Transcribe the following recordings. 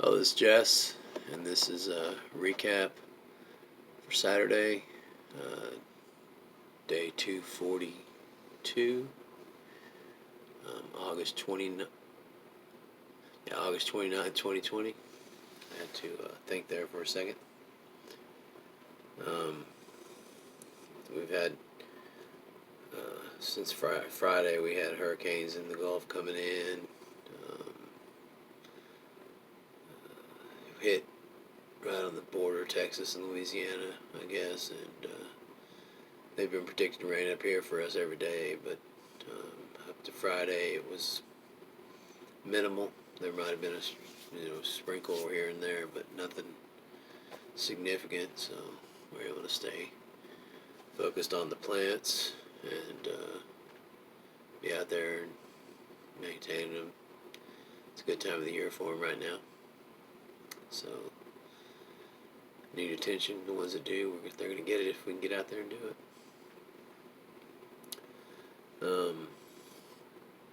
Oh, this is Jess, and this is a recap for Saturday, uh, day 242, August 29th, 2020. I had to think there for a second. Um, we've had, since Friday, we had hurricanes in the Gulf coming in. Um, hit right on the border, Texas and Louisiana, I guess, and they've been predicting rain up here for us every day, but up to Friday it was minimal. There might have been a sprinkle here and there, but nothing significant. So we're able to stay focused on the plants and be out there and maintaining them. It's a good time of the year for them right now. So need attention. The ones that do, they're going to get it if we can get out there and do it.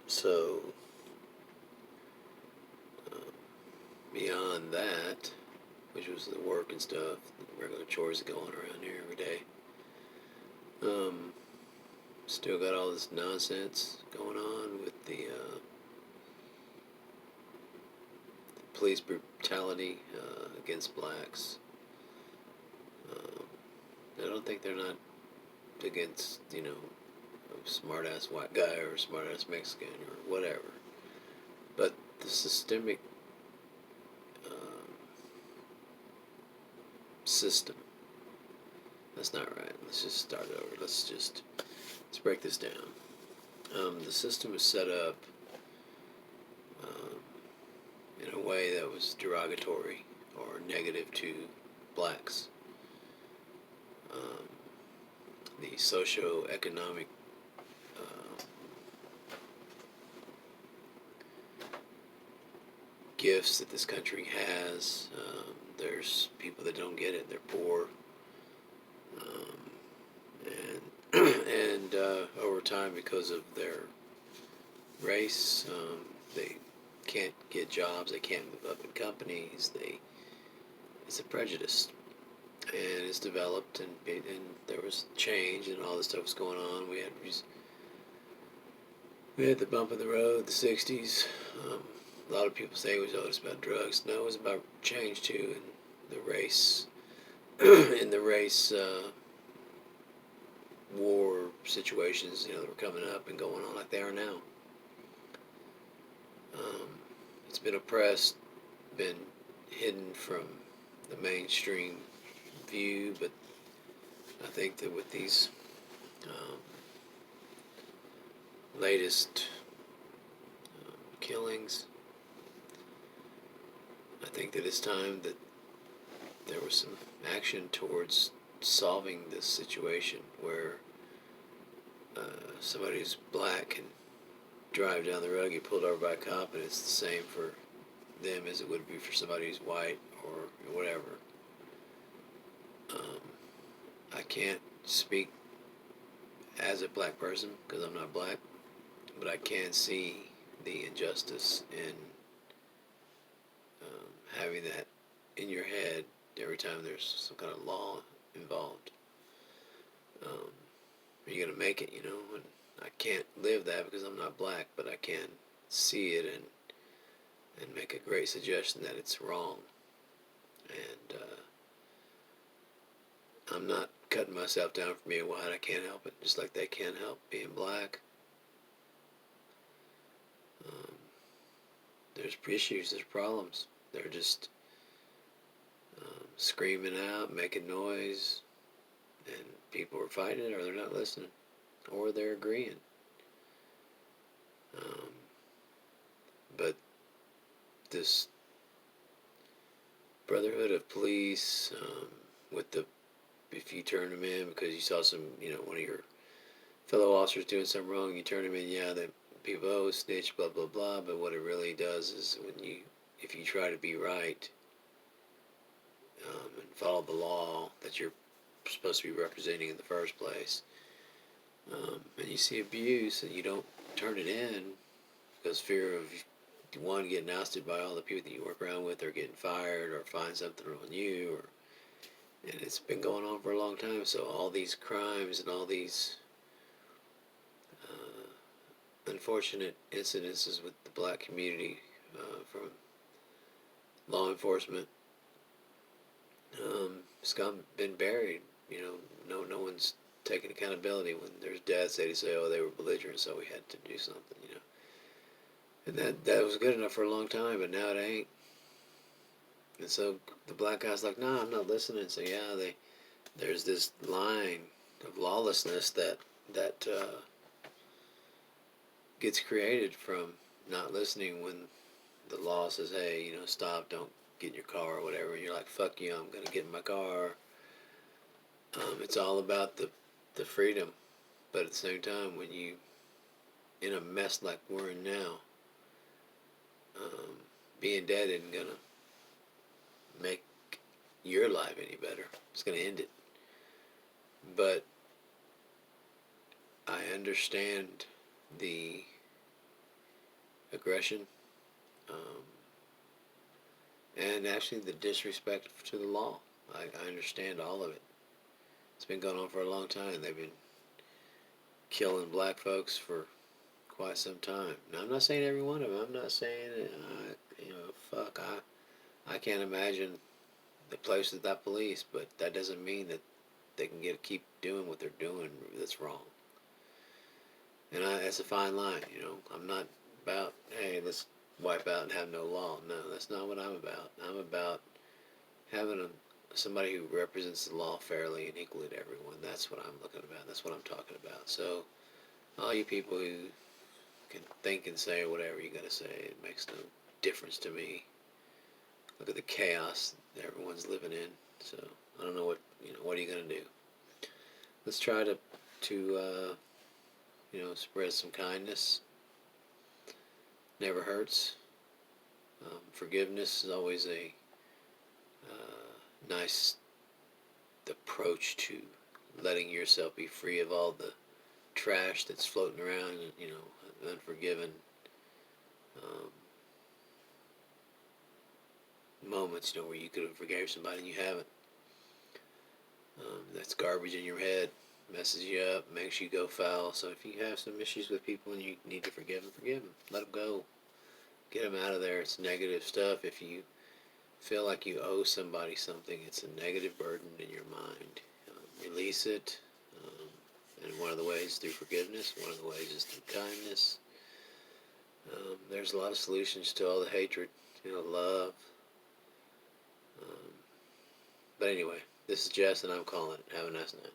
So beyond that, which was the work and stuff, the regular chores that go on around here every day. Still got all this nonsense going on with the police brutality against blacks. I don't think they're not against, a smart-ass white guy or a smart-ass Mexican or whatever. But the systemic system, that's not right. Let's just start over. Let's break this down. The system is set up in a way that was derogatory or negative to blacks. The socio-economic gifts that this country has. There's people that don't get it. They're poor. And over time, because of their race, they can't get jobs. They can't move up in companies. It's a prejudice, and it's developed, and there was change, and all this stuff was going on. We had the bump in the road, the '60s. A lot of people say it was always about drugs. No, it was about change too, and the race, in the race war situations, that were coming up and going on like they are now. It's been oppressed, been hidden from the mainstream view, but I think that with these latest killings, I think that it's time that there was some action towards solving this situation where somebody who's black can drive down the road, get pulled over by a cop, and it's the same for them as it would be for somebody who's white or whatever. I can't speak as a black person because I'm not black, but I can see the injustice in having that in your head every time there's some kind of law involved. Are you going to make it, And I can't live that because I'm not black, but I can see it and make a great suggestion that it's wrong. And I'm not cutting myself down for being white. I can't help it, just like they can't help being black. There's issues, there's problems. They're just screaming out, making noise, and people are fighting it, or they're not listening, or they're agreeing. But this brotherhood of police, if you turn them in because you saw some, one of your fellow officers doing something wrong, you turn them in, the people, snitch, blah, blah, blah, but what it really does is if you try to be right, and follow the law that you're supposed to be representing in the first place, and you see abuse and you don't turn it in because fear of one, getting ousted by all the people that you work around with, or getting fired, or find something on you, and it's been going on for a long time. So all these crimes and all these unfortunate incidences with the black community from law enforcement, it's been buried. You know, no one's taking accountability when there's deaths. They say, oh, they were belligerent, so we had to do something. You know, and that was good enough for a long time, but now it ain't. And so the black guy's like, no, I'm not listening. So yeah, there's this line of lawlessness that gets created from not listening when the law says, hey, you know, stop, don't get in your car or whatever. And you're like, fuck you, I'm gonna get in my car. It's all about the freedom, but at the same time, when you in a mess like we're in now, um, being dead isn't gonna make your life any better. It's gonna end it. But I understand the aggression, um, and actually the disrespect to the law. I understand all of it. It's been going on for a long time. They've been killing black folks for quite some time. Now, I'm not saying every one of them. I'm not saying, you know, fuck. I can't imagine the place of that police, but that doesn't mean that they can keep doing what they're doing that's wrong. And it's a fine line, you know. I'm not about, hey, let's wipe out and have no law. No, that's not what I'm about. I'm about having somebody who represents the law fairly and equally to everyone. That's what I'm looking about. That's what I'm talking about. So, all you people who can think and say whatever you gotta say, it makes no difference to me. Look at the chaos that everyone's living in. So, I don't know what are you gonna do? Let's try to spread some kindness. Never hurts. Forgiveness is always a nice approach to letting yourself be free of all the trash that's floating around, unforgiven um, moments, where you could have forgave somebody and you haven't. That's garbage in your head, messes you up, makes you go foul. So if you have some issues with people and you need to forgive them. Let them go. Get them out of there. It's negative stuff. If you feel like you owe somebody something, it's a negative burden in your mind. Release it. And one of the ways through forgiveness, one of the ways is through kindness. There's a lot of solutions to all the hatred, love. But anyway, this is Jess, and I'm calling it. Have a nice night.